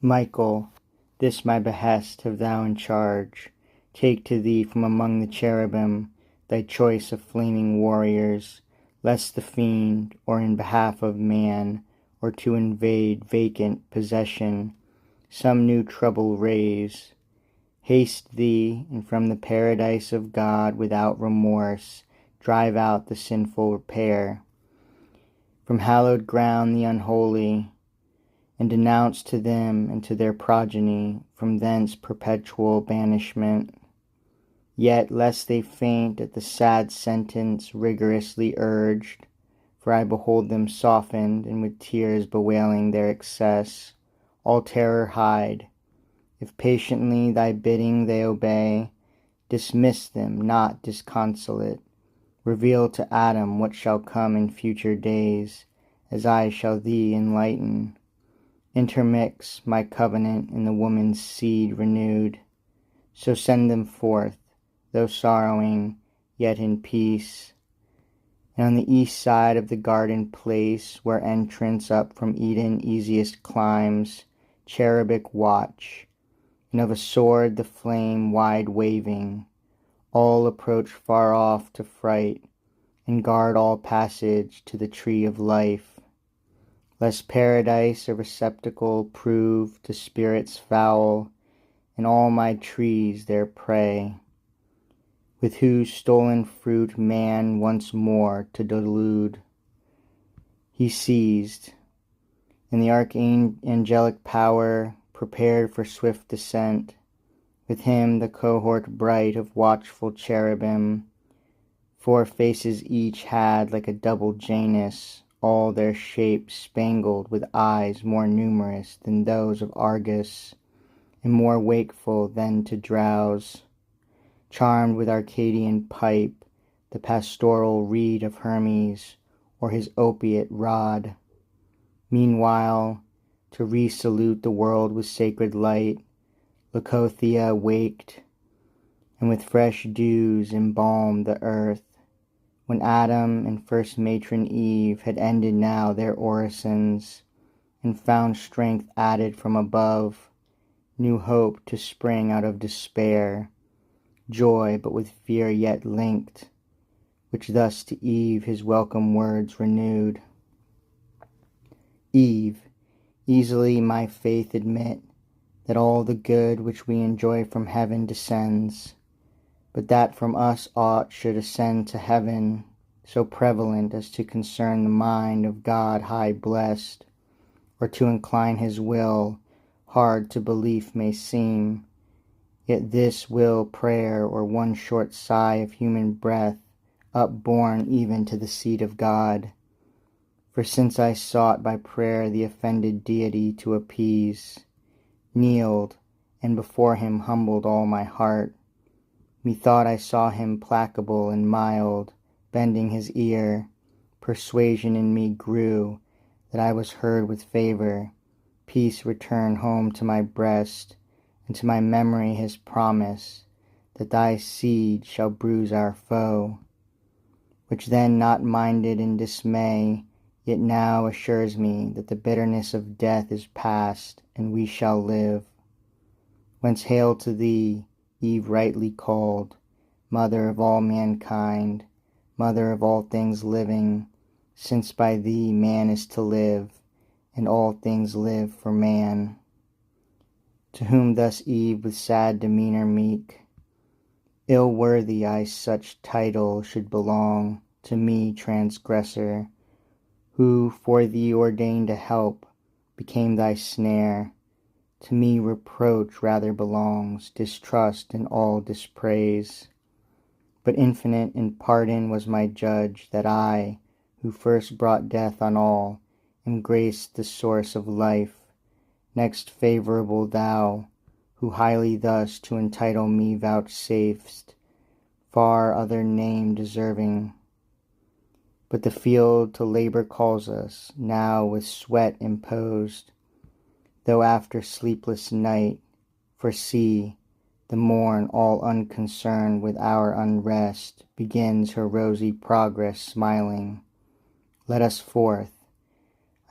Michael, this my behest have thou in charge. Take to thee from among the cherubim thy choice of flaming warriors, lest the fiend, or in behalf of man, or to invade vacant possession, some new trouble raise. Haste thee, and from the paradise of God without remorse drive out the sinful pair. From hallowed ground the unholy, and denounce to them and to their progeny from thence perpetual banishment. Yet lest they faint at the sad sentence rigorously urged, for I behold them softened and with tears bewailing their excess, all terror hide. If patiently thy bidding they obey, dismiss them not disconsolate. Reveal to Adam what shall come in future days, as I shall thee enlighten. Intermix my covenant in the woman's seed renewed. So send them forth, though sorrowing, yet in peace. And on the east side of the garden place, where entrance up from Eden easiest climbs, cherubic watch, and of a sword the flame wide waving, all approach far off to fright, and guard all passage to the tree of life. Lest paradise a receptacle prove to spirits foul, and all my trees their prey, with whose stolen fruit man once more to delude. He seized, and the archangelic power prepared for swift descent, with him the cohort bright of watchful cherubim. 4 faces each had like a double Janus, all their shapes spangled with eyes more numerous than those of Argus, and more wakeful than to drowse, charmed with Arcadian pipe, the pastoral reed of Hermes, or his opiate rod. Meanwhile, to re-salute the world with sacred light, Leucothea waked, and with fresh dews embalmed the earth. When Adam and first matron Eve had ended now their orisons, and found strength added from above, new hope to spring out of despair, joy but with fear yet linked, which thus to Eve his welcome words renewed. Eve, easily my faith admit that all the good which we enjoy from heaven descends, but that from us aught should ascend to heaven, so prevalent as to concern the mind of God high blessed, or to incline his will, hard to belief may seem, yet this will prayer or one short sigh of human breath, upborne even to the seat of God. For since I sought by prayer the offended deity to appease, kneeled, and before him humbled all my heart, methought I saw him placable and mild, bending his ear. Persuasion in me grew that I was heard with favor. Peace returned home to my breast, and to my memory his promise that thy seed shall bruise our foe, which then not minded in dismay, yet now assures me that the bitterness of death is past, and we shall live. Whence hail to thee, Eve rightly called, mother of all mankind, mother of all things living, since by thee man is to live, and all things live for man. To whom thus Eve with sad demeanor meek, ill worthy I such title should belong to me transgressor, who for thee ordained to help, became thy snare. To me reproach rather belongs, distrust and all dispraise. But infinite in pardon was my judge, that I, who first brought death on all, am graced the source of life. Next favourable thou, who highly thus to entitle me vouchsafest, far other name deserving. But the field to labour calls us, now with sweat imposed, though after sleepless night, for see, the morn, all unconcerned with our unrest, begins her rosy progress smiling. Let us forth,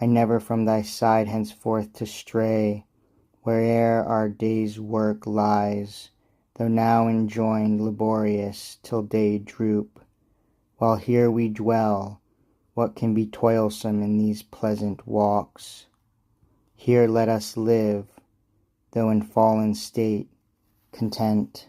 I never from thy side henceforth to stray, where'er our day's work lies, though now enjoined laborious till day droop. While here we dwell, what can be toilsome in these pleasant walks? Here let us live, though in fallen state, content.